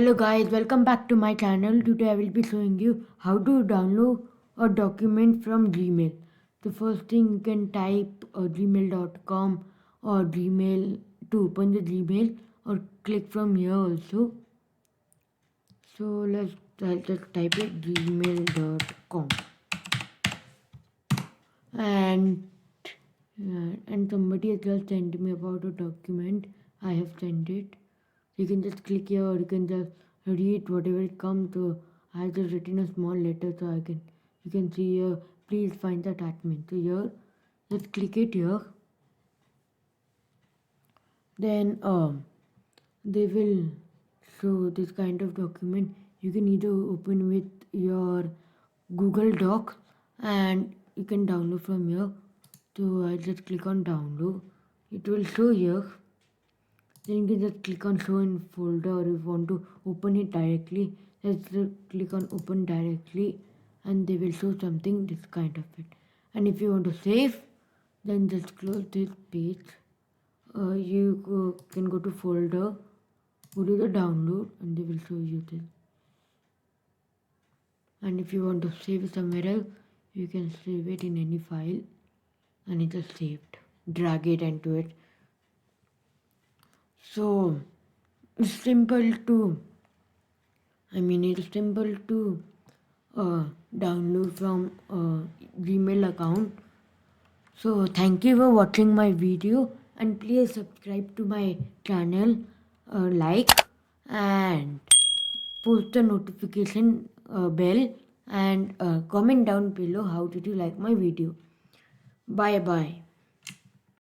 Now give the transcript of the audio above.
Hello guys, welcome back to my channel. Today I will be showing you how to download a document from Gmail. The first thing you can type gmail.com or Gmail to open the Gmail, or click from here also. So I'll just type it gmail.com, and and somebody has just sent me about a document. I have sent it. You can just click here, or you can just read whatever it comes. So I have just written a small letter, so you can see here, please find the attachment. So here, just click it here. Then they will show this kind of document. You can either open with your Google Docs, and you can download from here. So I just click on download. It will show here. Then you can just click on show in folder, or if you want to open it directly, just click on open directly, and they will show something this kind of it. And if you want to save, then just close this page. Can go to folder, go to the download, and they will show you this. And if you want to save somewhere else, you can save it in any file, and it is saved. Drag it into it. So it's simple to download from Gmail account. So thank you for watching my video, and please subscribe to my channel, like, and push the notification bell, and comment down below how did you like my video. Bye bye.